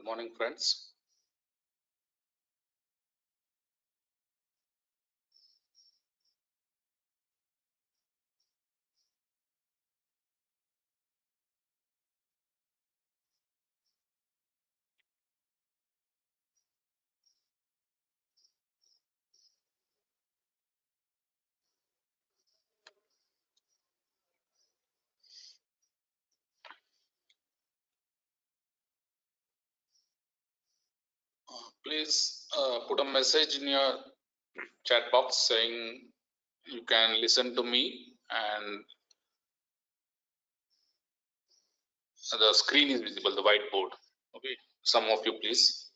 Good morning, friends. Please put a message in your chat box saying you can listen to me and the screen is visible, the whiteboard. Okay, some of you please.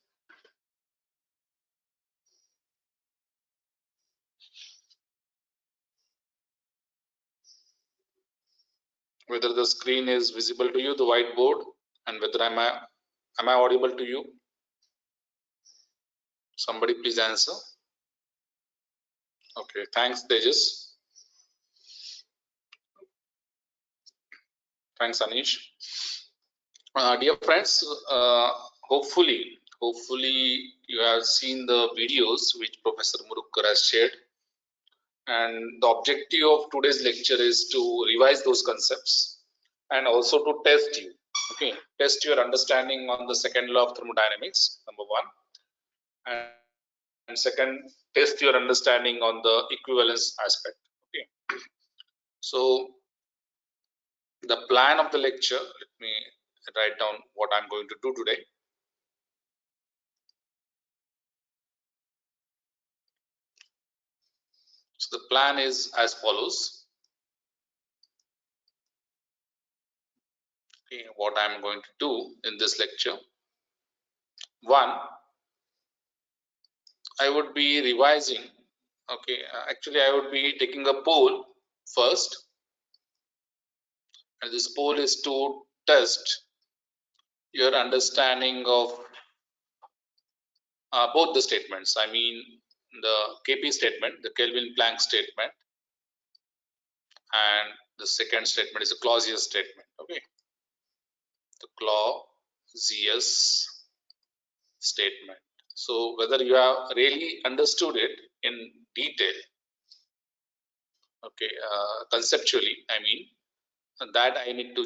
Whether the screen is visible to you, the whiteboard, and whether am I audible to you? Somebody please answer. Okay, thanks Tejas. Thanks Anish. Dear friends, hopefully you have seen the videos which Professor Murukkar has shared, and the objective of today's lecture is to revise those concepts and also to test you. Okay, test your understanding on the second law of thermodynamics, number one, and second, test your understanding on the equivalence aspect. Okay, so the plan of the lecture, let me write down what I'm going to do today. So the plan is as follows. Okay, what I'm going to do in this lecture. One, I would be revising. Okay, actually I would be taking a poll first, and this poll is to test your understanding of both the statements. I mean the KP statement, the Kelvin-Planck statement, and the second statement is a Clausius statement. Okay, the Clausius statement. So whether you have really understood it in detail, okay, conceptually, I mean, that I need to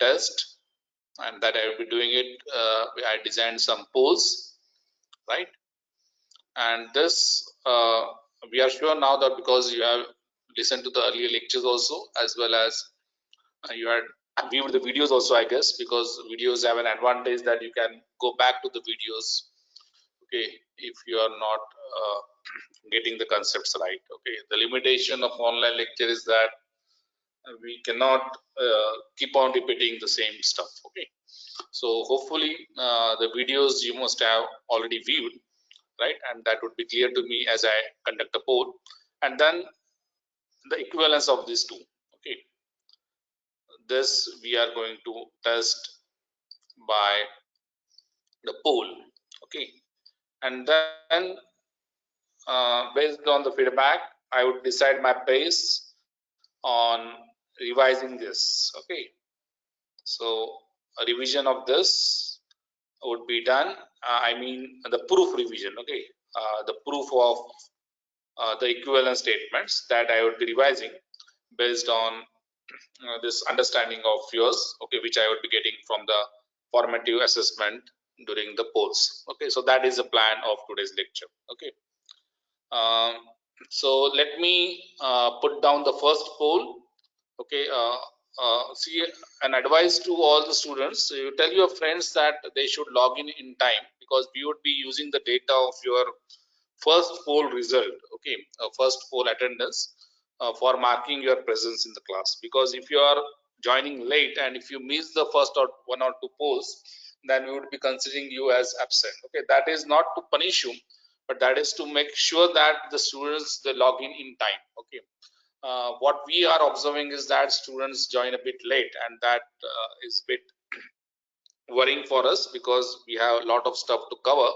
test, and that I will be doing it. I designed some polls, right? And this we are sure now that because you have listened to the earlier lectures also, as well as you had viewed the videos also, I guess, because videos have an advantage that you can go back to the videos. Okay, if you are not getting the concepts right. Okay, the limitation of online lecture is that we cannot keep on repeating the same stuff. Okay, so hopefully the videos you must have already viewed, right? And that would be clear to me as I conduct a poll, and then the equivalence of these two. Okay, this we are going to test by the poll. Okay, and then based on the feedback, I would decide my pace on revising this. Okay, so a revision of this would be done. I mean the proof revision. Okay, the proof of the equivalent statements that I would be revising based on this understanding of yours. Okay, which I would be getting from the formative assessment during the polls. Okay, so that is the plan of today's lecture. Okay. Um, so let me put down the first poll. Okay, see, an advice to all the students: you tell your friends that they should log in time, because we would be using the data of your first poll result. Okay, first poll attendance for marking your presence in the class. Because if you are joining late and if you miss the first or one or two polls, then we would be considering you as absent. Okay, that is not to punish you, but that is to make sure that the students they log in time. Okay, what we are observing is that students join a bit late, and that is a bit worrying for us because we have a lot of stuff to cover.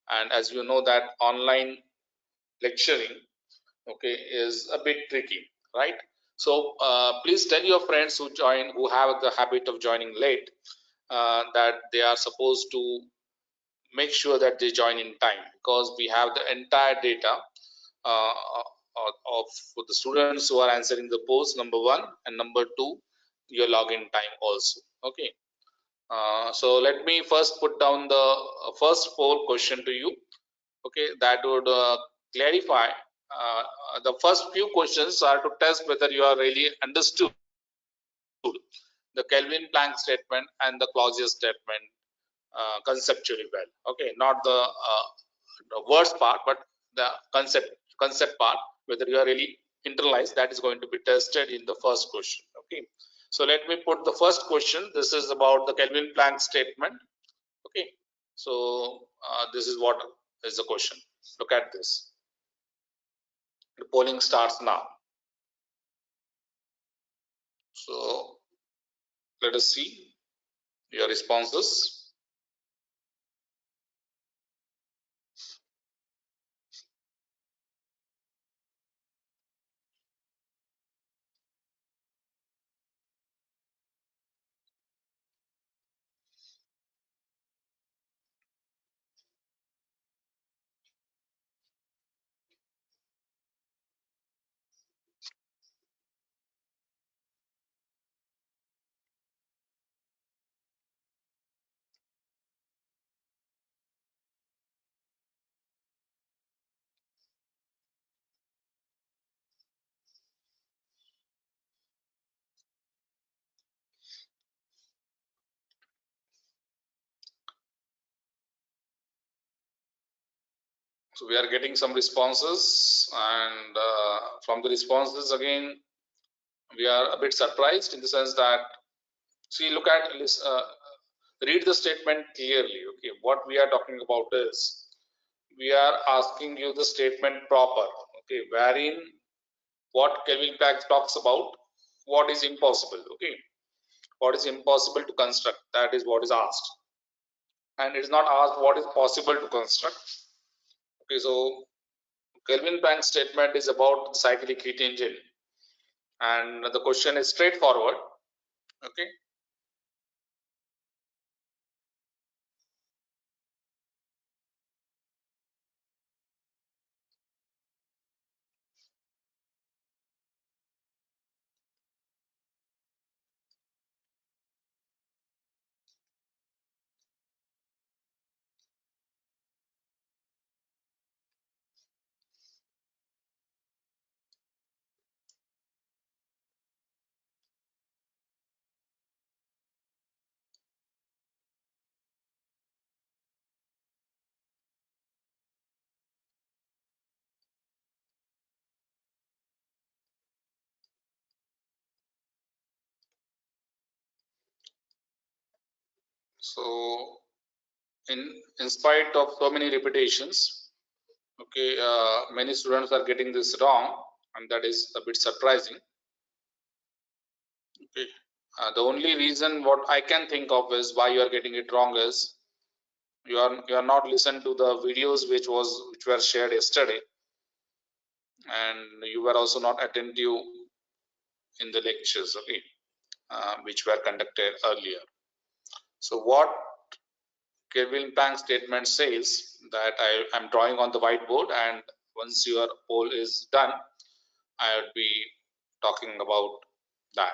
And as you know that online lecturing, okay, is a bit tricky, right? So please tell your friends who have the habit of joining late that they are supposed to make sure that they join in time, because we have the entire data uh, of the students who are answering the post, number one, and number two, your login time also. Okay. So let me first put down the first poll question to you. Okay, that would clarify. The first few questions are to test whether you are really understood the Kelvin Planck statement and the Clausius statement conceptually well. Okay, not the words part, but the concept part, whether you are really internalized, that is going to be tested in the first question. Okay, so let me put the first question. This is about the Kelvin Planck statement. Okay, so this is what is the question. Look at this. The polling starts now. So let us see your responses. So we are getting some responses, and from the responses again, we are a bit surprised in the sense that, see, look at read the statement clearly. Okay, what we are talking about is we are asking you the statement proper. Okay, wherein what Kelvin Planck talks about, what is impossible. Okay, what is impossible to construct, that is what is asked, and it is not asked what is possible to construct. Okay, so Kelvin Planck's statement is about the cyclic heat engine, and the question is straightforward. Okay, so in spite of so many repetitions, okay, many students are getting this wrong, and that is a bit surprising. Okay, the only reason what I can think of is why you are getting it wrong is you are not listened to the videos which were shared yesterday, and you were also not attentive in the lectures. Okay, which were conducted earlier. So what Kelvin Planck statement says that I am drawing on the whiteboard, and once your poll is done, I would be talking about that.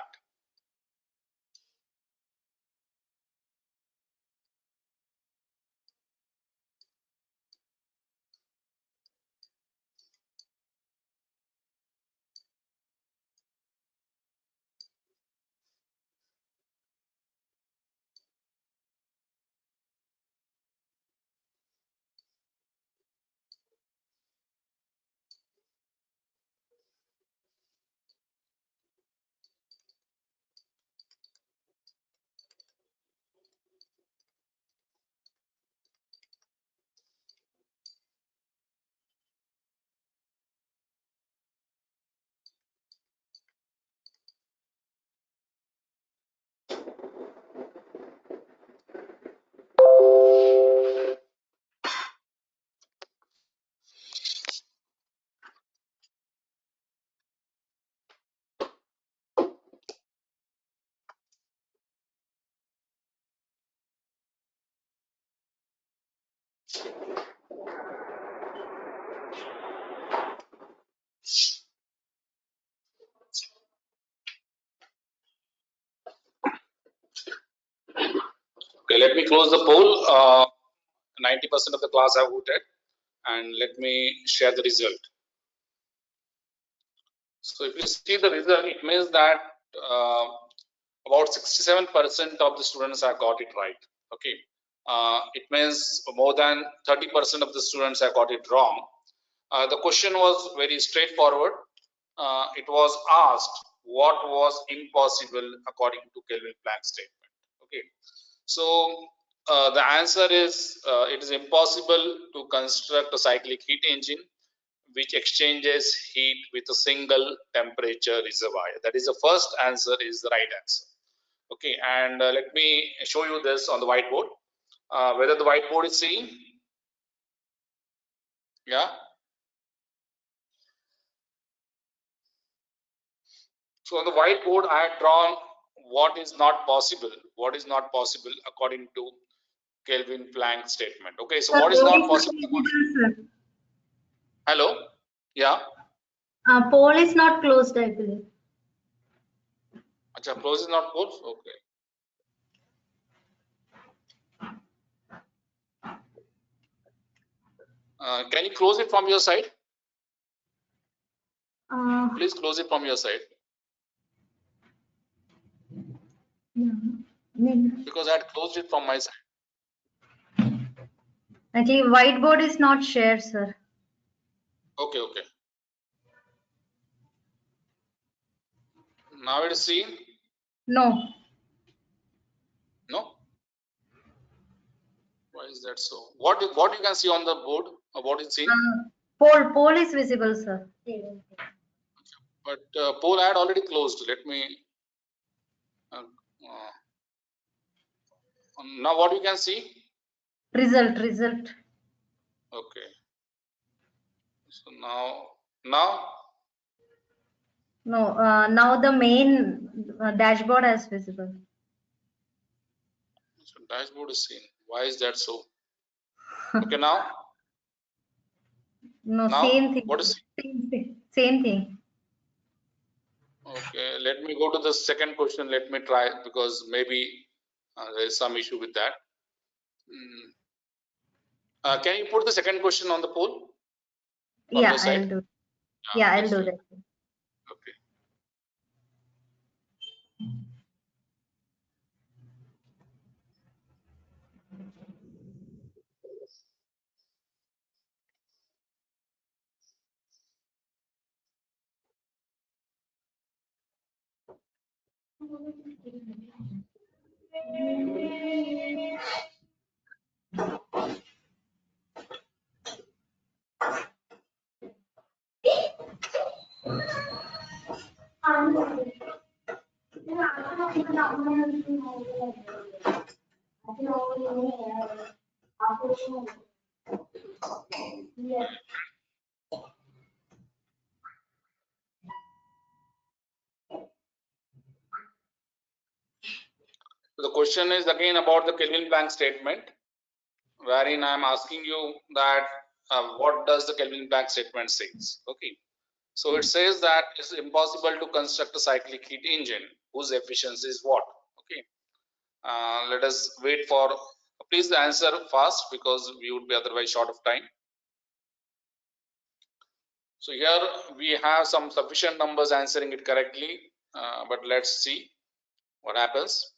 Okay, let me close the poll. 90% of the class have voted, and let me share the result. So if you see the result, it means that about 67% of the students have got it right. Okay, it means more than 30% of the students have got it wrong. The question was very straightforward. It was asked what was impossible according to Kelvin-Planck statement. Okay, so the answer is it is impossible to construct a cyclic heat engine which exchanges heat with a single temperature reservoir. That is the first answer, is the right answer. Okay, and let me show you this on the whiteboard. Whether the whiteboard is seeing? Yeah. So on the whiteboard, I had drawn what is not possible. What is not possible according to Kelvin-Planck statement. Okay, so what is not possible? Hello. Yeah. Poll is not closed, I believe. Acha, close is not closed. Okay. Can you close it from your side? Please close it from your side. Because I had closed it from my side. Actually, whiteboard is not shared, sir. Okay, okay. Now it is seen? No. No? Why is that so? What you can see on the board? What is seen? Poll is visible, sir. But poll I had already closed. Let me. Now what you can see? Result. Okay. So now. No. Now the main dashboard is visible. So dashboard is seen. Why is that so? Okay, now. No, now, same thing. What is Same thing. Okay, let me go to the second question. Let me try, because maybe there is some issue with that. Can you put the second question on the poll? Yeah, I'll do. Yeah, I'll do that. Okay. So the question is again about the Kelvin-Planck statement, wherein I am asking you that what does the Kelvin-Planck statement says? Okay, so it says that it's impossible to construct a cyclic heat engine whose efficiency is what? Okay, let us wait for. Please answer fast, because we would be otherwise short of time. So here we have some sufficient numbers answering it correctly, but let's see what happens.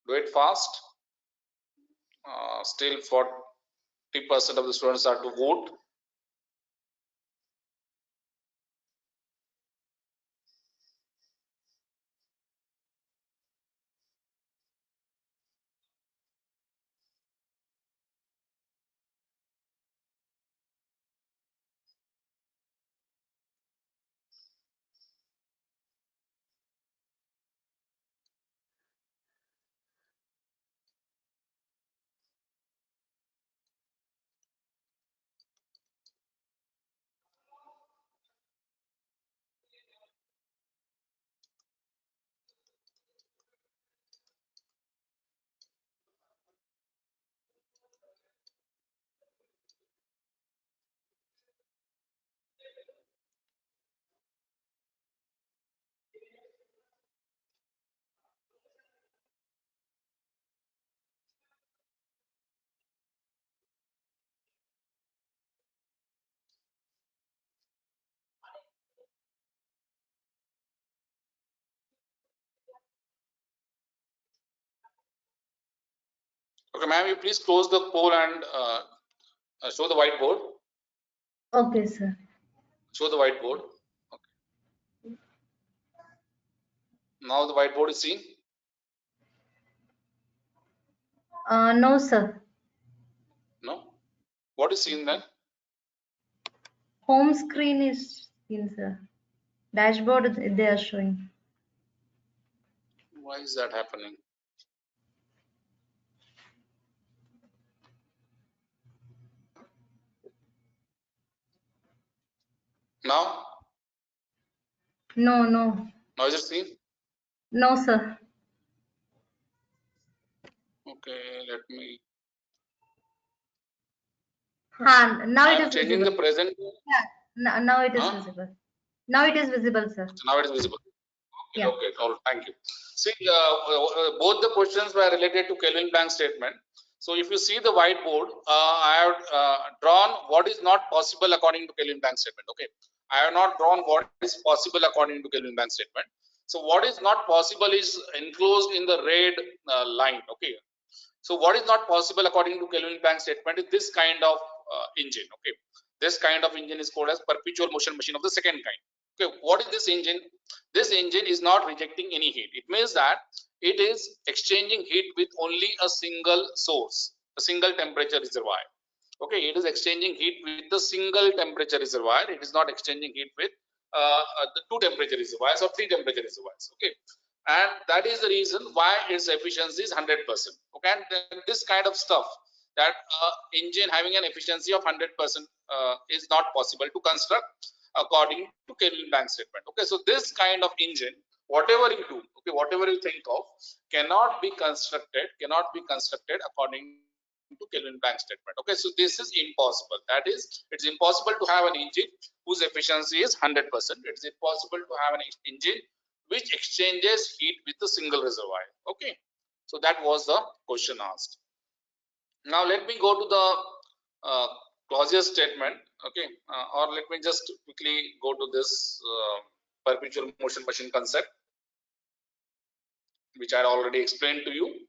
Do it fast. Still 40% of the students are to vote. Okay, ma'am, you please close the poll and show the whiteboard. Okay, sir. Show the whiteboard. Okay. Now the whiteboard is seen. No, sir. No. What is seen then? Home screen is seen, sir. Dashboard they are showing. Why is that happening? Now? No, no. Now is it seen? No, sir. Okay, let me. Now I it am is changing visible. the present. Yeah, now it is visible. Now it is visible, sir. So now it is visible. Okay, Yeah. okay, all right, thank you. See, both the questions were related to Kelvin-Planck statement. So if you see the whiteboard, I have drawn what is not possible according to Kelvin-Planck statement. Okay, I have not drawn what is possible according to Kelvin-Planck statement. So what is not possible is enclosed in the red line. Okay, so what is not possible according to Kelvin-Planck statement is this kind of engine. Okay, this kind of engine is called as perpetual motion machine of the second kind. Okay, what is this engine? This engine is not rejecting any heat. It means that it is exchanging heat with only a single source, a single temperature reservoir. Okay, it is exchanging heat with the single temperature reservoir. It is not exchanging heat with the two temperature reservoirs or three temperature reservoirs. Okay, and that is the reason why its efficiency is 100%. Okay, and then this kind of stuff, that engine having an efficiency of 100% is not possible to construct according to Kelvin-Planck statement. Okay, so this kind of engine, whatever you do, okay, whatever you think of, cannot be constructed according to Kelvin-Planck statement. Okay, so this is impossible. That is, it's impossible to have an engine whose efficiency is 100%. It's impossible to have an engine which exchanges heat with a single reservoir. Okay, so that was the question asked. Now let me go to the Clausius statement. Okay, or let me just quickly go to this perpetual motion machine concept, which I already explained to you.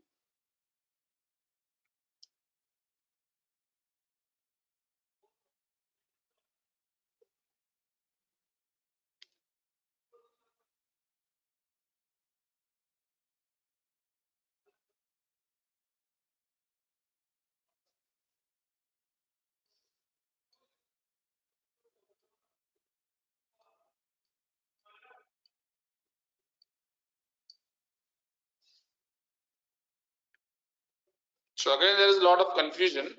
So again, there is a lot of confusion.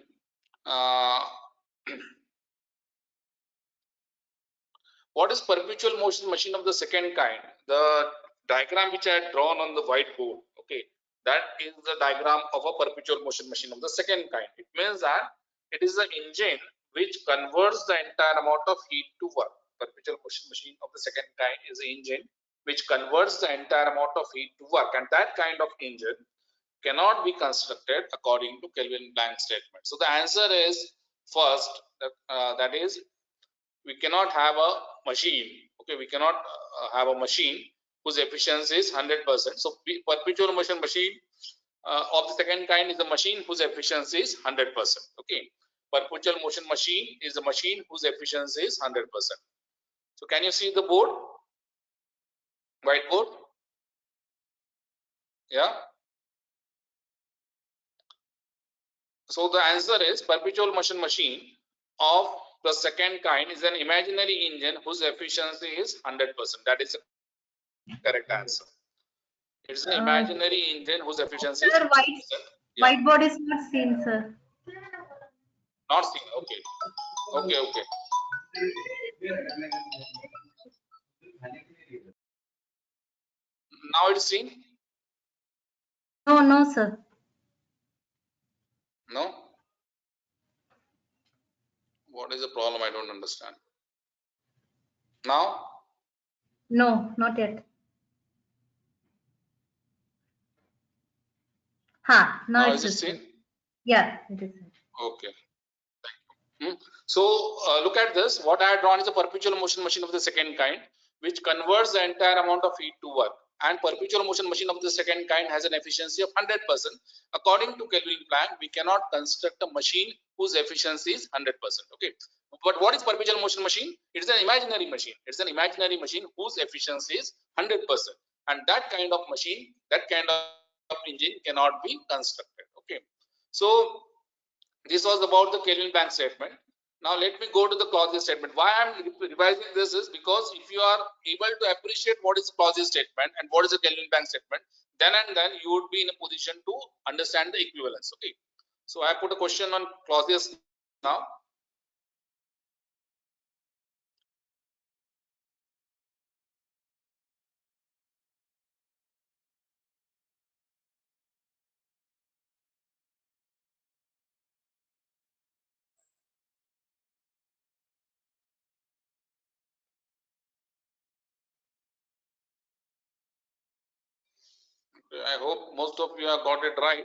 What is perpetual motion machine of the second kind? The diagram which I had drawn on the whiteboard, okay, that is the diagram of a perpetual motion machine of the second kind. It means that it is an engine which converts the entire amount of heat to work. Perpetual motion machine of the second kind is an engine which converts the entire amount of heat to work, and that kind of engine cannot be constructed according to Kelvin-Planck statement. So the answer is first, that is, we cannot have a machine. Okay, we cannot have a machine whose efficiency is 100%. So perpetual motion machine of the second kind is a machine whose efficiency is 100%. Okay, perpetual motion machine is a machine whose efficiency is 100%. So can you see the board, whiteboard? Yeah. So the answer is perpetual motion machine of the second kind is an imaginary engine whose efficiency is 100%. That is the correct answer. It's an imaginary engine whose efficiency is Sir, 100%. Yeah. whiteboard is not seen, sir. Not seen. Okay. Okay. Okay. Now it's seen. No, no, sir. No. What is the problem? I don't understand. Now. No, not yet. Now Now it's is it visible. seen? Yeah, it is. Okay. So look at this. What I had drawn is a perpetual motion machine of the second kind, which converts the entire amount of heat to work. and perpetual motion machine of the second kind has an efficiency of 100%. According to Kelvin-Planck, we cannot construct a machine whose efficiency is 100%. Okay, but what is perpetual motion machine? It is an imaginary machine. It's an imaginary machine whose efficiency is 100%, and that kind of machine, that kind of engine cannot be constructed. Okay, so this was about the Kelvin-Planck statement. Now let me go to the Clausius statement. Why I am revising this is because if you are able to appreciate what is the Clausius statement and what is the Kelvin-Planck statement, then and then you would be in a position to understand the equivalence. Okay, so I put a question on Clausius now. I hope most of you have got it right.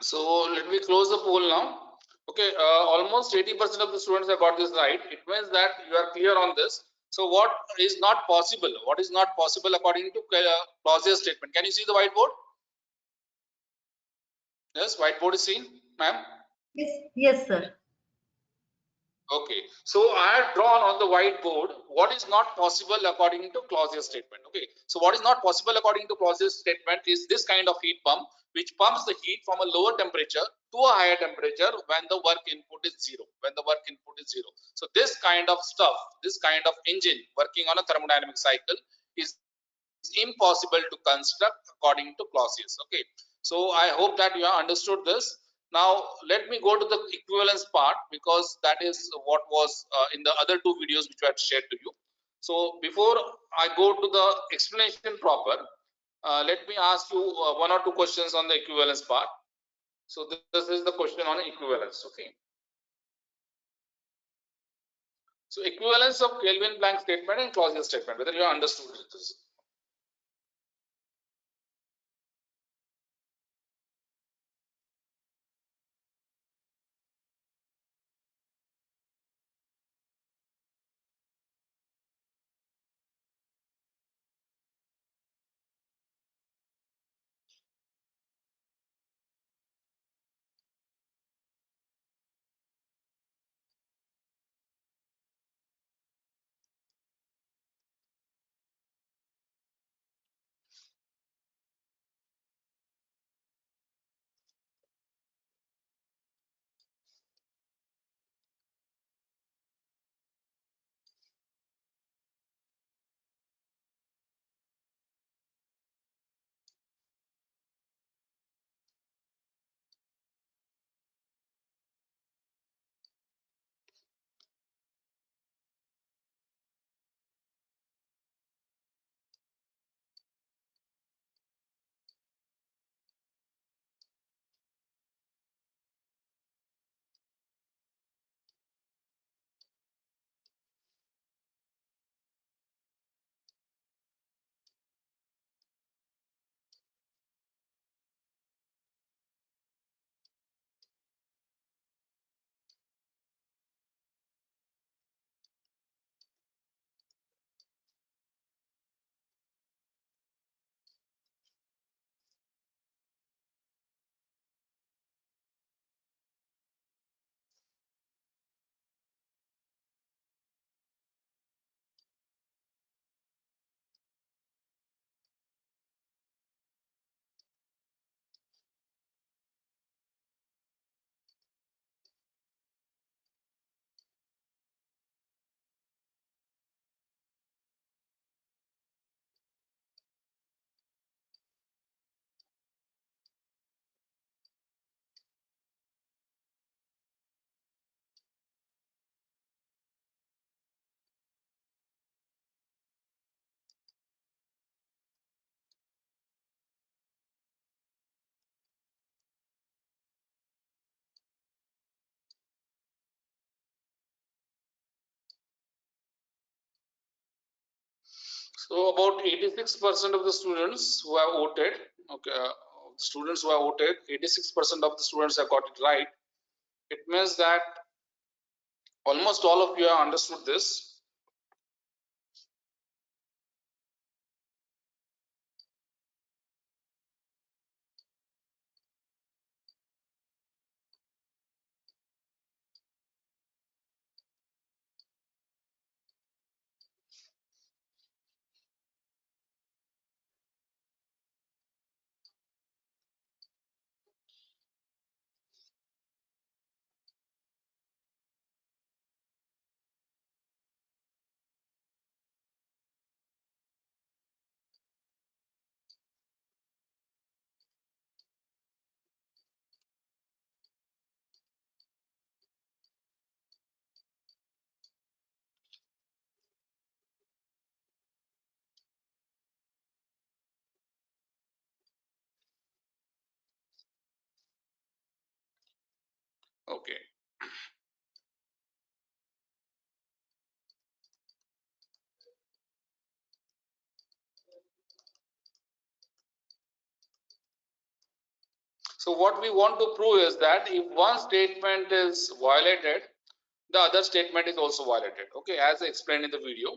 So let me close the poll now. Okay, almost 80% of the students have got this right. It means that you are clear on this. So what is not possible? What is not possible according to Clausius statement? Can you see the whiteboard? Yes, whiteboard is seen, ma'am. Yes, yes, sir. Okay, so I have drawn on the whiteboard what is not possible according to Clausius statement. Okay, so what is not possible according to Clausius statement is this kind of heat pump, which pumps the heat from a lower temperature to a higher temperature when the work input is zero. When the work input is zero. So this kind of stuff, this kind of engine working on a thermodynamic cycle is impossible to construct according to Clausius. Okay, so I hope that you have understood this. Now let me go to the equivalence part, because that is what was in the other two videos which I had shared to you. So before I go to the explanation proper, let me ask you one or two questions on the equivalence part. So this is the question on equivalence. Okay, so equivalence of Kelvin-Planck statement and Clausius statement, whether you have understood this. So about 86% of the students who have voted, okay, students who have voted, 86% of the students have got it right. It means that almost all of you have understood this. Okay. So what we want to prove is that if one statement is violated, the other statement is also violated. Okay, as I explained in the video.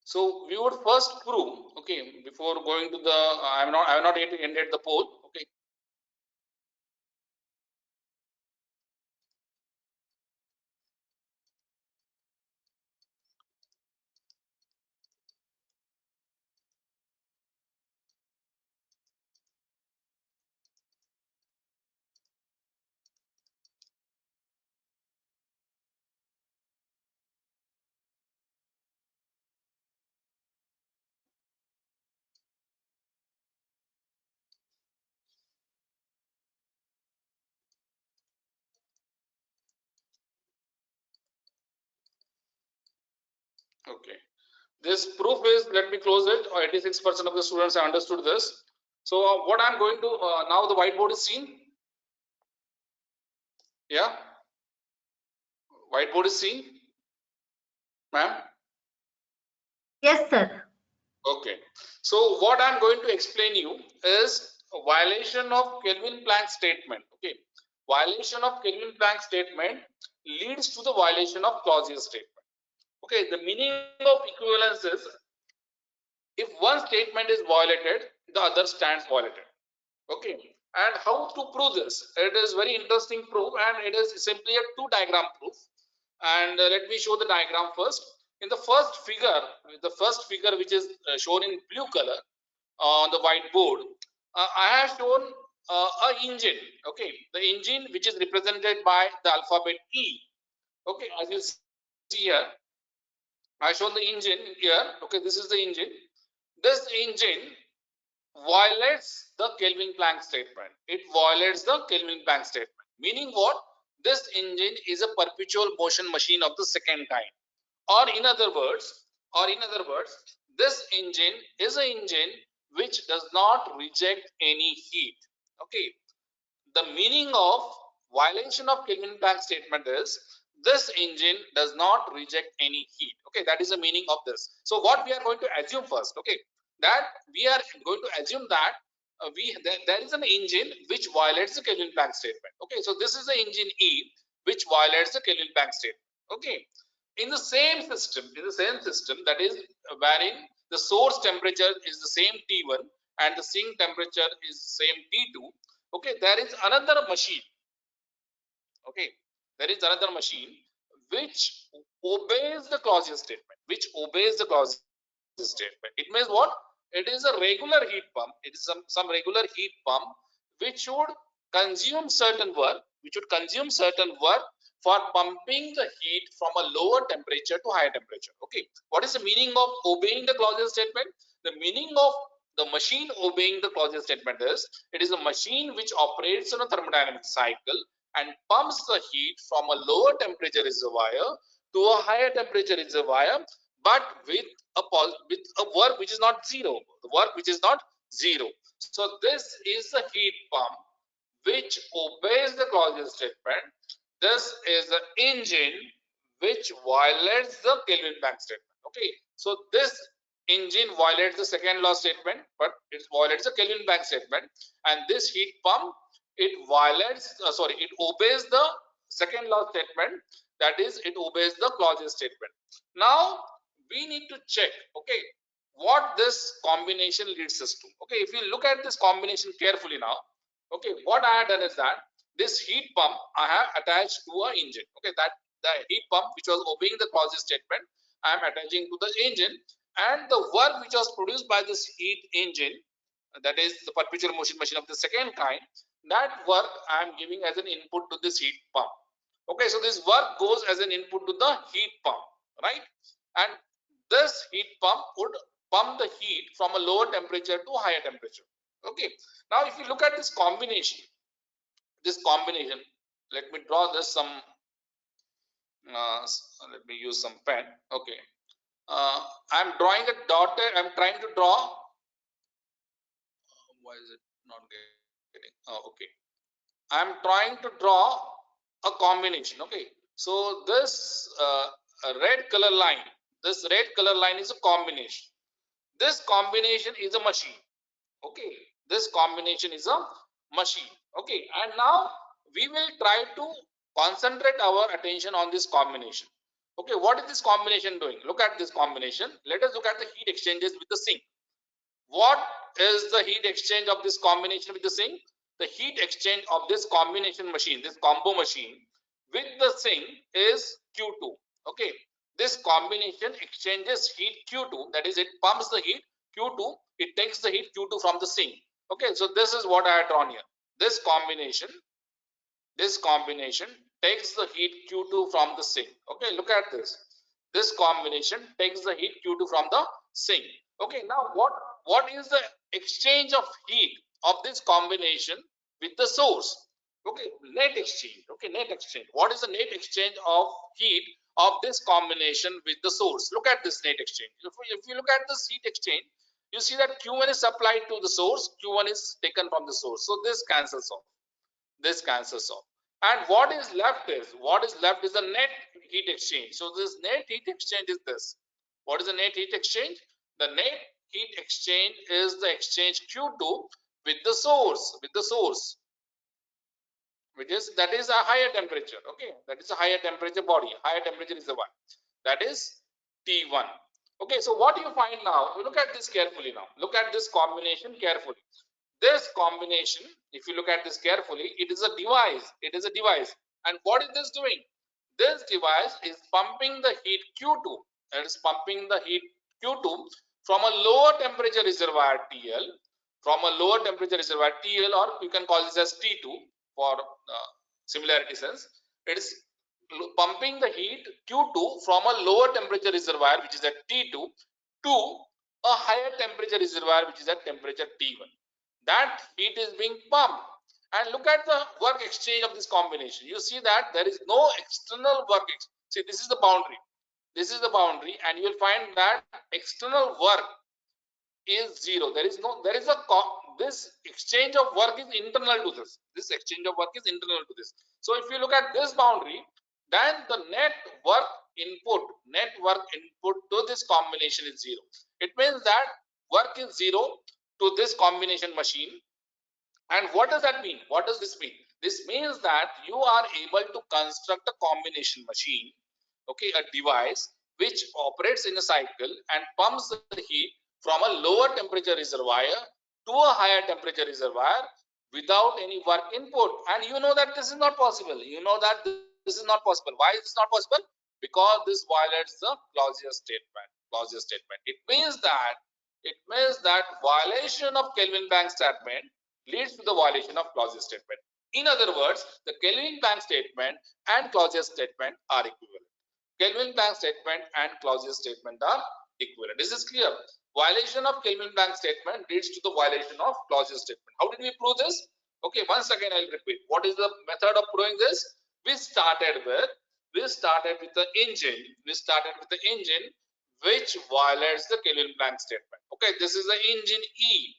So we would first prove, okay, before going to the, I have not yet ended the poll. Okay. Okay. This proof is, let me close it. 86% of the students have understood this. So what I'm going to, now the whiteboard is seen. Yeah. Whiteboard is seen, ma'am. Yes, sir. Okay. So what I'm going to explain you is a violation of Kelvin-Planck statement. Okay. Violation of Kelvin-Planck statement leads to the violation of Clausius statement. Okay. The meaning of equivalence is if one statement is violated, the other stands violated. Okay. And how to prove this? It is very interesting proof, and it is simply a two diagram proof. And let me show the diagram first. In the first figure which is shown in blue color on the whiteboard, I have shown a engine. Okay, the engine which is represented by the alphabet E. Okay, as you see here, I shown the engine here. Okay, this is the engine. This engine violates the Kelvin-Planck statement. It violates the Kelvin-Planck statement. Meaning what? This engine is a perpetual motion machine of the second kind. Or in other words, this engine is an engine which does not reject any heat. Okay. The meaning of violation of Kelvin-Planck statement is this engine does not reject any heat. Okay, that is the meaning of this. So what we are going to assume first, okay, that we are going to assume that there is an engine which violates the Kelvin-Planck statement. Okay, so this is the engine E which violates the Kelvin-Planck statement. Okay, in the same system, that is wherein the source temperature is the same T1 and the sink temperature is the same T2. Okay, there is another machine. Okay, there is another machine which obeys the Clausius statement. It means what? It is a regular heat pump. It is some regular heat pump which should consume certain work, for pumping the heat from a lower temperature to higher temperature. Okay, what is the meaning of obeying the Clausius statement? The meaning of the machine obeying the Clausius statement is it is a machine which operates on a thermodynamic cycle and pumps the heat from a lower temperature reservoir to a higher temperature reservoir, but with a work which is not zero. The work which is not zero. So this is the heat pump which obeys the Clausius statement. This is the engine which violates the Kelvin-Planck statement. Okay, so this engine violates the second law statement, but it violates the Kelvin-Planck statement, and this heat pump, it violates it obeys the second law statement, that is it obeys the Clausius statement. Now we need to check, okay, what this combination leads us to. Okay, if you look at this combination carefully now, okay, what I have done is that this heat pump I have attached to a engine. Okay, that the heat pump which was obeying the Clausius statement, I am attaching to the engine, and the work which was produced by this heat engine, that is the perpetual motion machine of the second kind, that work I am giving as an input to this heat pump. Okay, so this work goes as an input to the heat pump, right? And this heat pump would pump the heat from a lower temperature to a higher temperature. Okay, now if you look at this combination, let me draw this some let me use some pen. Okay, I'm drawing a dotted, I'm trying to draw, why is it not getting, okay, I'm trying to draw a combination. Okay, so this red color line, this red color line is a combination. This combination is a machine. Okay, this combination is a machine. Okay, and now we will try to concentrate our attention on this combination. Okay, what is this combination doing? Look at this combination. Let us look at the heat exchanges with the sink. What is the heat exchange of this combination with the sink? The heat exchange of this combination machine, this combo machine with the sink is Q2. Okay, this combination exchanges heat Q2, that is it pumps the heat Q2, it takes the heat Q2 from the sink. Okay, so this is what I have drawn here. This combination takes the heat Q2 from the sink. Okay, look at this. This combination takes the heat Q2 from the sink. Okay, now what is the exchange of heat of this combination with the source? Okay, net exchange. Okay, net exchange. What is the net exchange of heat of this combination with the source? Look at this net exchange. If you look at this heat exchange, you see that Q1 is supplied to the source, Q1 is taken from the source. So this cancels off. This cancels off, and what is left is the net heat exchange. So this net heat exchange is this. What is the net heat exchange? The net heat exchange is the exchange Q2 with the source, which is, that is a higher temperature. Okay, that is a higher temperature body. Higher temperature is the one, that is T1. Okay, so what do you find now? Look at this carefully now. Look at this combination carefully. This combination, if you look at this carefully, it is a device. And what is this doing? This device is pumping the heat Q2. It is pumping the heat Q2 from a lower temperature reservoir TL, or you can call this as T2 for similarity sense. It is pumping the heat Q2 from a lower temperature reservoir, which is at T2, to a higher temperature reservoir, which is at temperature T1. That heat is being pumped, and look at the work exchange of this combination. You see that there is no external work. See, this is the boundary, and you will find that external work is zero. This exchange of work is internal to this exchange of work is internal to this. So if you look at this boundary, then the net work input to this combination is zero. It means that work is zero to this combination machine. And what does that mean? What does this mean? This means that you are able to construct a combination machine, okay, a device which operates in a cycle and pumps the heat from a lower temperature reservoir to a higher temperature reservoir without any work input. And you know that this is not possible. Why is this not possible? Because this violates the Clausius statement. It means that violation of Kelvin-Planck statement leads to the violation of Clausius statement. In other words, the Kelvin-Planck statement and Clausius statement are equivalent. Kelvin-Planck statement and Clausius statement are equivalent. This is clear. Violation of Kelvin-Planck statement leads to the violation of Clausius statement. How did we prove this? Okay, once again I'll repeat. What is the method of proving this? We started with the engine which violates the Kelvin-Planck statement. Okay, this is the engine E.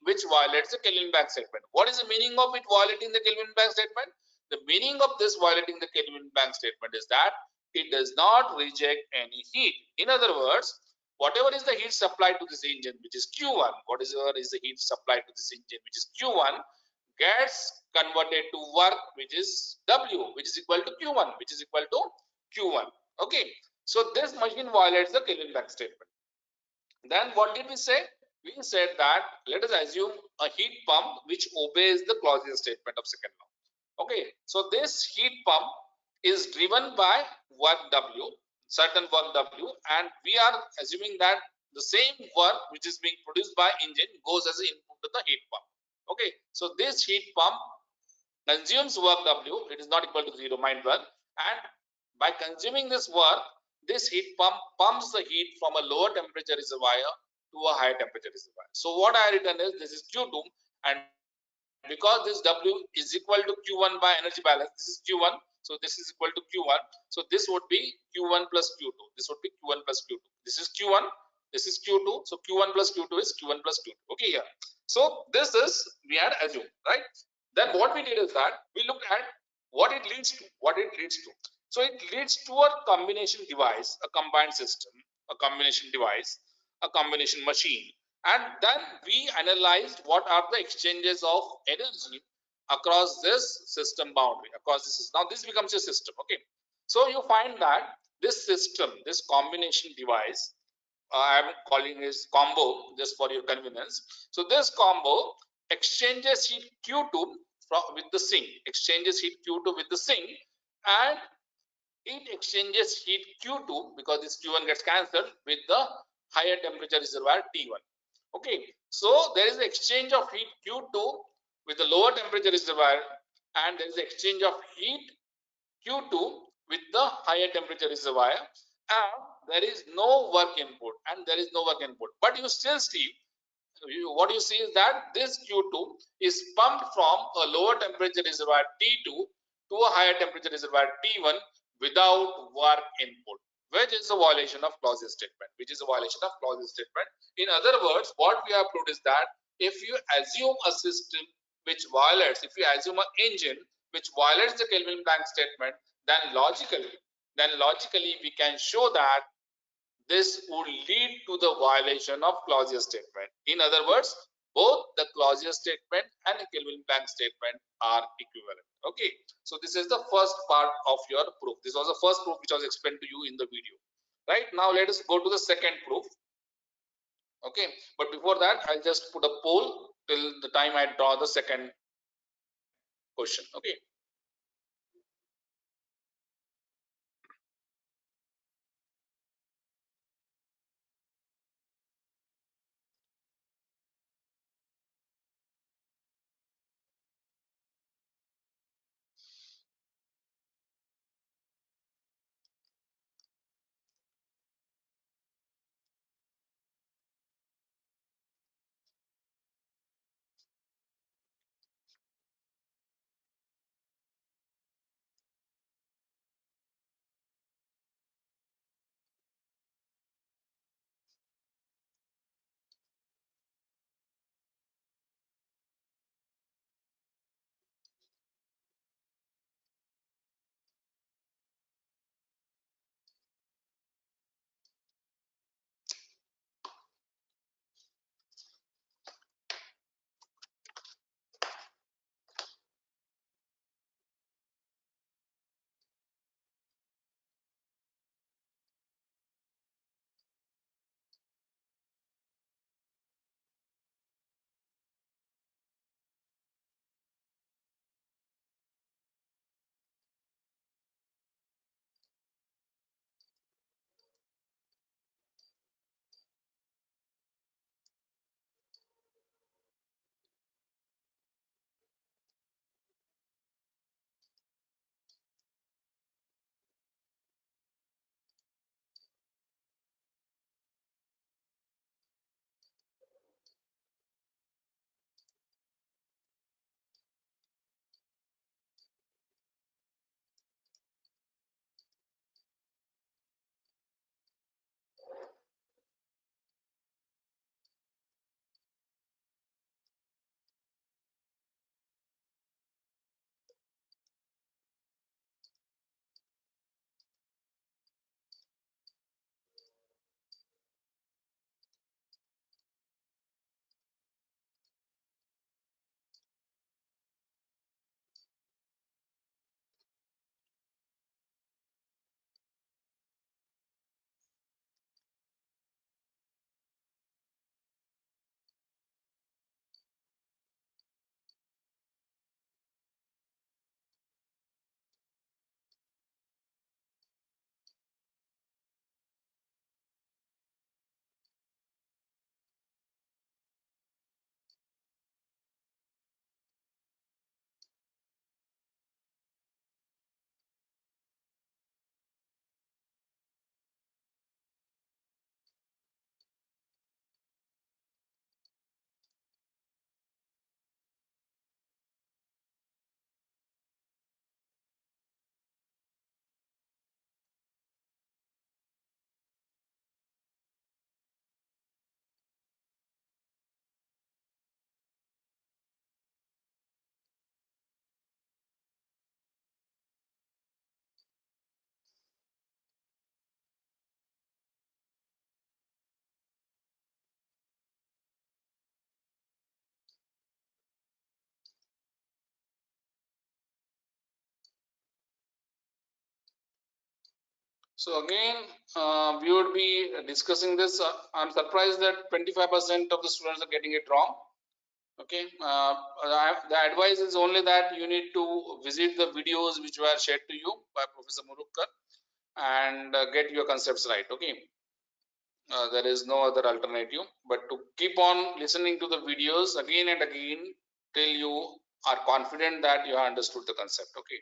Which violates the Kelvin-Planck statement. What is the meaning of it violating the Kelvin-Planck statement? The meaning of this violating the Kelvin-Planck statement is that it does not reject any heat. In other words, whatever is the heat supplied to this engine, which is Q1, whatever is the heat supplied to this engine, which is Q1, gets converted to work, which is W, which is equal to Q1, which is equal to Q1. Okay, so this machine violates the Kelvin-Planck statement. Then what did we say? We said that let us assume a heat pump which obeys the Clausius statement of second law. Okay, so this heat pump is driven by work W, certain work W, and we are assuming that the same work which is being produced by engine goes as an input to the heat pump. Okay, so this heat pump consumes work W, it is not equal to 0, mind well, and by consuming this work, this heat pump pumps the heat from a lower temperature reservoir to a higher temperature reservoir. So what I written is this is Q2, and because this W is equal to Q1 by energy balance, this is Q1, so this is equal to Q1, so this would be Q1 plus Q2, this would be Q1 plus Q2, this is Q1, this is Q2, so Q1 plus Q2 is Q1 plus Q2. Okay, here, so this is we had assumed, right? Then what we did is that we looked at what it leads to, so it leads to a combination device, a combined system, a combination device, a combination machine, and then we analyzed what are the exchanges of energy across this system boundary, across this system. Now this becomes a system. Okay, so you find that this system, this combination device, I am calling this combo just for your convenience. So this combo exchanges heat Q2 with the sink, exchanges heat Q2 with the sink, and it exchanges heat Q2 because this Q1 gets cancelled with the higher temperature reservoir T1. Okay, so there is an exchange of heat Q2 with the lower temperature reservoir, and there is an exchange of heat Q2 with the higher temperature reservoir, and there is no work input, but you still see, what you see is that this Q2 is pumped from a lower temperature reservoir T2 to a higher temperature reservoir T1 without work input, which is a violation of Clausius statement, In other words, what we have proved is that if you assume a system which violates, if you assume an engine which violates the Kelvin-Planck statement, then logically we can show that this would lead to the violation of Clausius statement. In other words, both the Clausius statement and the Kelvin-Planck statement are equivalent. Okay, so this is the first part of your proof. This was the first proof which was explained to you in the video. Right, now let us go to the second proof. Okay, but before that I'll just put a poll till the time I draw the second question. Okay, So again, we would be discussing this. I'm surprised that 25% of the students are getting it wrong. Okay, the advice is only that you need to visit the videos which were shared to you by Professor Murukkar and get your concepts right. Okay, there is no other alternative but to keep on listening to the videos again and again till you are confident that you have understood the concept. Okay.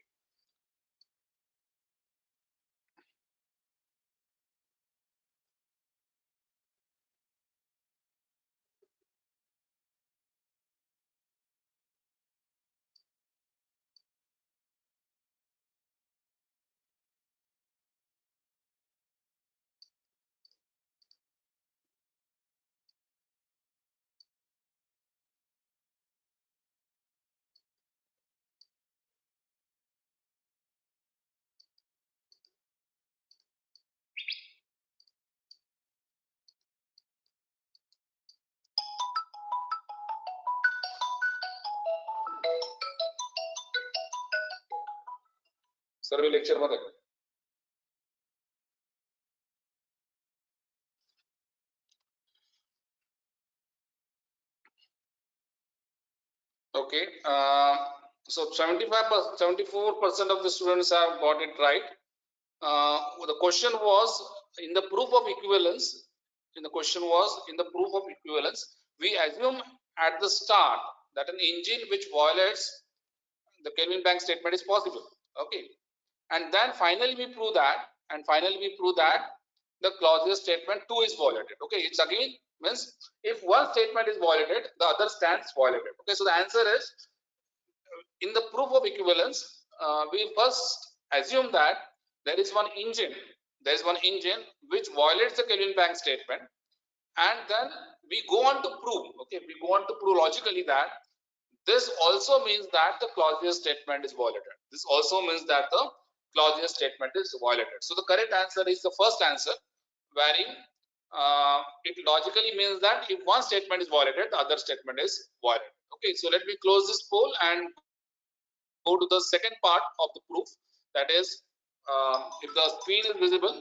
सर्व lecture मध्ये okay. So 74% of the students have got it right. The question was in the proof of equivalence. In the proof of equivalence, we assume at the start that an engine which violates the Kelvin Planck statement is possible. Okay, and then finally we prove that the Clausius statement too is violated. Okay, it's again means if one statement is violated, the other stands violated. Okay, so the answer is in the proof of equivalence, we first assume that there is one engine, which violates the Kelvin Planck statement, and then we go on to prove. Okay, we go on to prove logically that this also means that the Clausius statement is violated. This also means that the Clausius statement is violated. So the correct answer is the first answer, wherein it logically means that if one statement is violated, the other statement is violated. Okay, so let me close this poll and go to the second part of the proof. That is, if the screen is visible,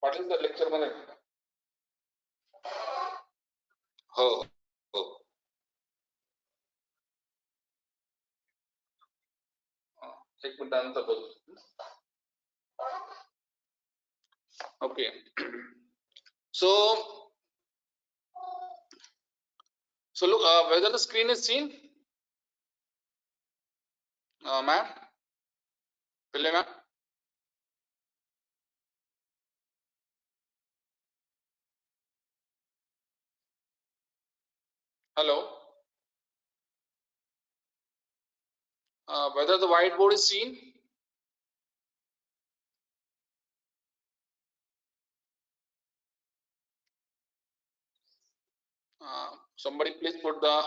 what is the lecture? Oh, oh. एक minute आनंद बोल. Okay. So look, whether the screen is seen, ma'am, Pillai ma'am. Hello. Whether the whiteboard is seen. Somebody please put the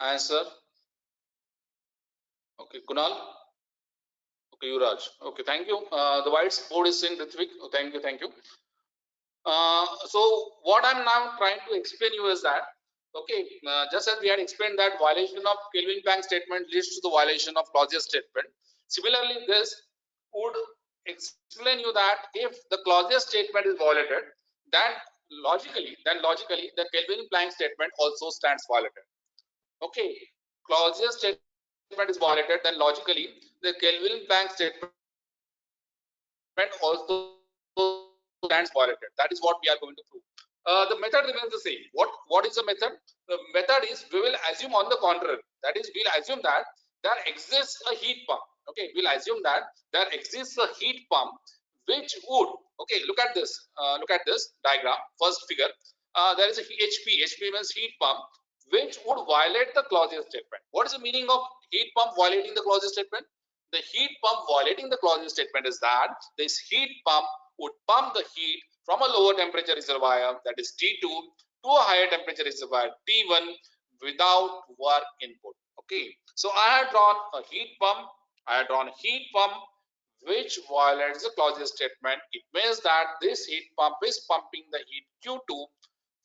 answer. Okay, Kunal. Okay, Yuraj. Okay, thank you. The whiteboard is seen, Ritvik. Oh, thank you, thank you. So what I'm now trying to explain you is that, okay, just as we had explained that violation of Kelvin Planck statement leads to the violation of Clausius statement. Similarly, this would explain you that if the Clausius statement is violated, then logically the Kelvin Planck statement also stands violated. Okay, Clausius statement is violated, then logically the Kelvin Planck statement also stands violated. That is what we are going to prove. The method remains the same. What is the method? The method is we will assume on the contrary. That is, we'll assume that there exists a heat pump. Okay, we'll assume that there exists a heat pump which would. Okay, look at this. Look at this diagram. First figure. There is a HP. HP means heat pump, which would violate the Clausius statement. What is the meaning of heat pump violating the Clausius statement? The heat pump violating the Clausius statement is that this heat pump would pump the heat from a lower temperature reservoir, that is T2, to a higher temperature reservoir T1 without work input. Okay, so I had drawn a heat pump. Which violates the Clausius statement. It means that this heat pump is pumping the heat Q2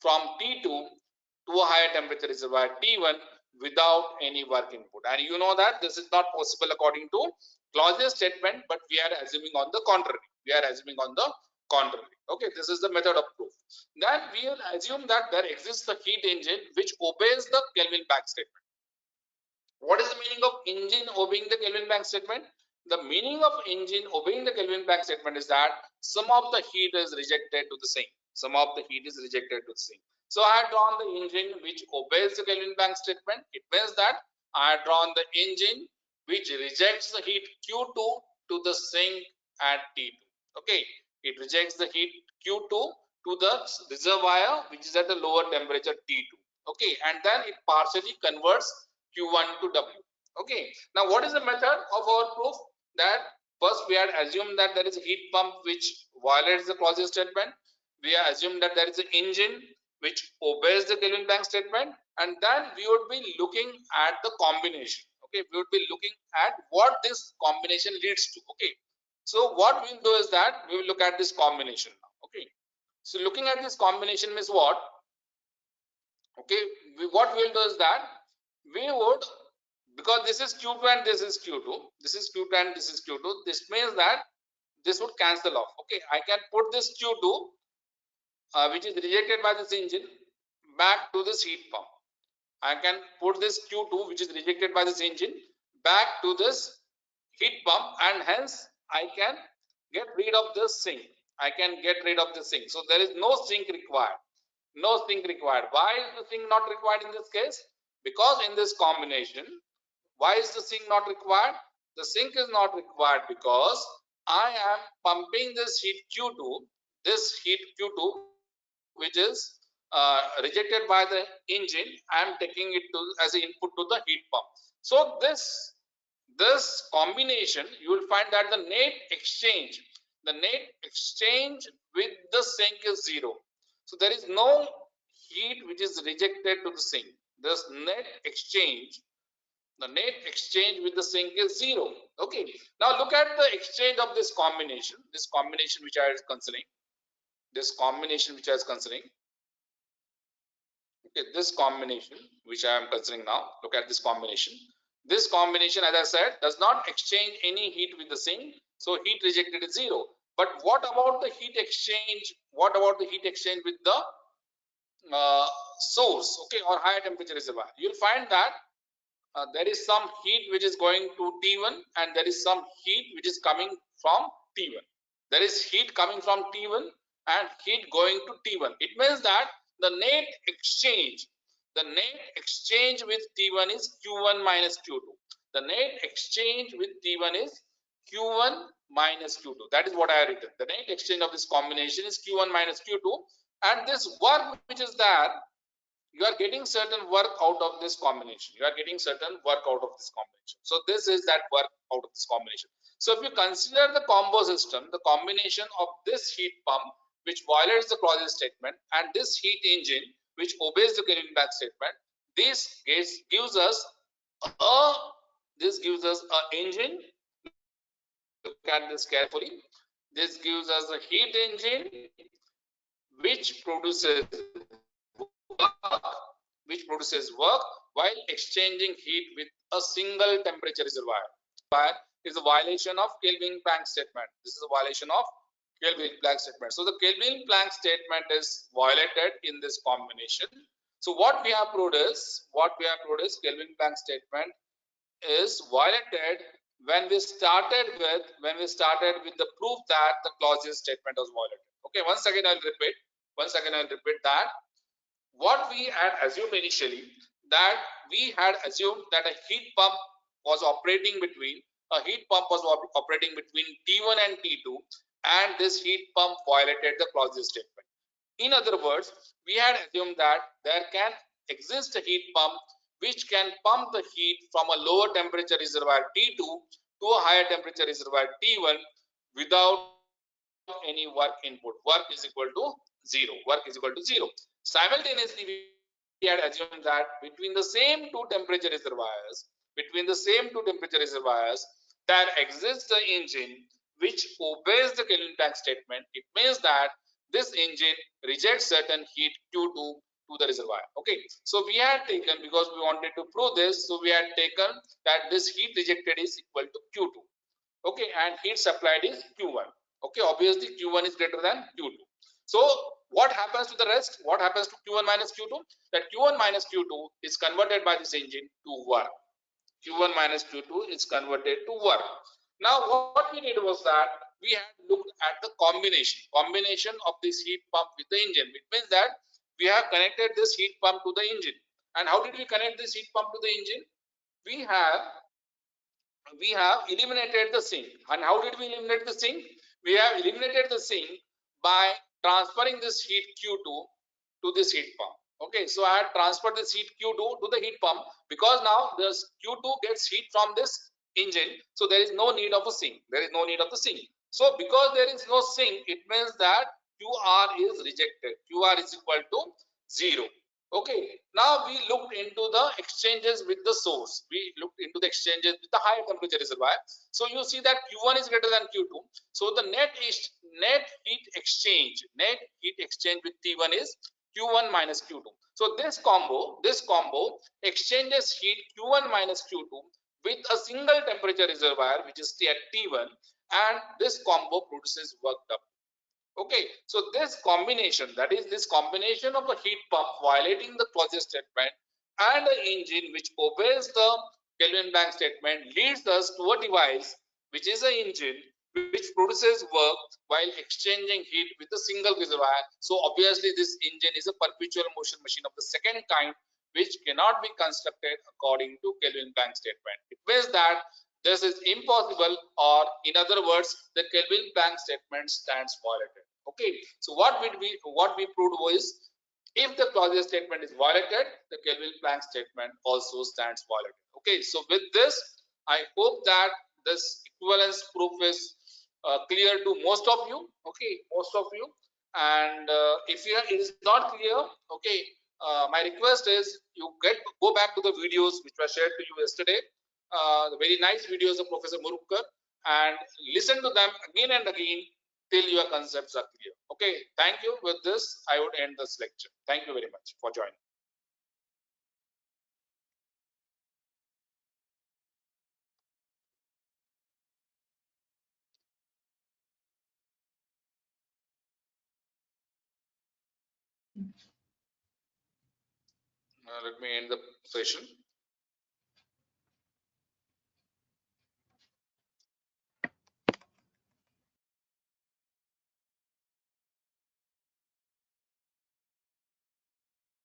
from T2 to a higher temperature reservoir T1 without any work input. And you know that this is not possible according to Clausius statement, but we are assuming on the contrary. We are assuming on the contrary. Okay, this is the method of proof. Then we will assume that there exists a heat engine which obeys the Kelvin-Planck statement. What is the meaning of engine obeying the Kelvin-Planck statement? The meaning of engine obeying the Kelvin-Planck statement is that some of the heat is rejected to the sink. Some of the heat is rejected to the sink. So I have drawn the engine which obeys the Kelvin-Planck statement. It means that I have drawn the engine which rejects the heat Q2 to the sink at T2. Okay, it rejects the heat Q2 to the reservoir which is at the lower temperature T2. Okay, and then it partially converts Q1 to W. Okay, now what is the method of our proof? That first we had assumed that there is a heat pump which violates the Clausius statement. We have assumed that there is an engine which obeys the Kelvin-Planck statement, and then we would be looking at the combination. Okay, we would be looking at what this combination leads to. Okay, so what we will do is that we will look at this combination now. Okay, so looking at this combination means what? Okay, what we will do is that we would, because this is Q2 and this is Q2, this is Q2 and this is Q2, this means that this would cancel off. Okay, I can put this Q2 which is rejected by this engine back to this heat pump. I can put this Q2 which is rejected by this engine back to this heat pump, and hence I can get rid of this sink. I can get rid of the sink. So there is no sink required. No sink required. Why is the sink not required in this case? Because in this combination, why is the sink not required? The sink is not required because I am pumping this heat Q2, this heat Q2, which is rejected by the engine. I am taking it to as an input to the heat pump. So this combination, you will find that the net exchange with the sink is zero. So there is no heat which is rejected to the sink. This the net exchange with the sink is zero. Okay, now look at the exchange of this combination which I was considering. This combination which I was considering. Okay, this combination which I am considering now. Look at this combination. This combination, as I said, does not exchange any heat with the sink, so heat rejected is zero. But what about the heat exchange? What about the heat exchange with the source? Okay, or higher temperature reservoir? You'll find that there is some heat which is going to T1 and there is some heat which is coming from T1. There is heat coming from T1 and heat going to T1. It means that the net exchange with T1 is Q1 minus Q2. The net exchange with T1 is Q1 minus Q2. That is what I have written. The net exchange of this combination is Q1 minus Q2, and this work which is there, you are getting certain work out of this combination. So this is that work out of this combination. So if you consider the combo system, the combination of this heat pump which violates the Clausius statement and this heat engine which obeys the Kelvin-Planck statement, this gives us a engine. Look at this carefully. This gives us a heat engine which produces work while exchanging heat with a single temperature reservoir. Is a violation of Kelvin-Planck statement. This is a violation of Kelvin-Planck statement. So the Kelvin-Planck statement is violated in this combination. So what we have proved is Kelvin-Planck statement is violated when we started with the proof that the Clausius statement was violated. Okay, once again I'll repeat that what we had assumed initially, that we had assumed that a heat pump was operating between T1 and T2, and this heat pump violated the Clausius statement. In other words, we had assumed that there can exist a heat pump which can pump the heat from a lower temperature reservoir T2 to a higher temperature reservoir T1 without any work input. Work is equal to zero. Simultaneously, we had assumed that between the same two temperature reservoirs, there exists an engine which obeys the Kelvin-Planck statement. It means that this engine rejects certain heat Q2 to the reservoir. Okay, so we had taken, because we wanted to prove this, so we had taken that this heat rejected is equal to Q2. Okay, and heat supplied is Q1. Okay, obviously Q1 is greater than Q2. So what happens to the rest? What happens to Q1 minus Q2? That Q1 minus Q2 is converted by this engine to work. Q1 minus Q2 is converted to work. Now what we did was that we had looked at the combination of this heat pump with the engine. It means that we have connected this heat pump to the engine. And how did we connect this heat pump to the engine? We have eliminated the sink. And how did we eliminate the sink? We have eliminated the sink by transferring this heat Q2 to this heat pump. Okay, so I had transferred this heat Q2 to the heat pump, because now this Q2 gets heat from this engine, so there is no need of a sink. There is no need of the sink. So because there is no sink, it means that QR is rejected. QR is equal to 0. Okay, now we looked into the exchanges with the source. We looked into the exchanges with the higher temperature reservoir. So you see that Q1 is greater than Q2. So the net heat exchange with T1 is Q1 minus Q2. So this combo exchanges heat Q1 minus Q2 with a single temperature reservoir, which is at T1, and this combo produces work W. Okay, so this combination, that is this combination of a heat pump violating the Clausius statement and an engine which obeys the Kelvin-Planck statement, leads us to a device which is an engine which produces work while exchanging heat with a single reservoir. So obviously this engine is a perpetual motion machine of the second kind, which cannot be constructed according to Kelvin-Planck statement. It means that this is impossible, or in other words, the Kelvin-Planck statement stands violated. Okay, so what we proved was, if the Clausius statement is violated, the Kelvin-Planck statement also stands violated. Okay, so with this, I hope that this equivalence proof is clear to most of you. Okay, most of you. And if it is not clear, okay, my request is you go back to the videos which were shared to you yesterday, the very nice videos of Professor Murukar, and listen to them again and again till your concepts are clear. Okay, thank you. With this, I would end this lecture. Thank you very much for joining. Let me end the session.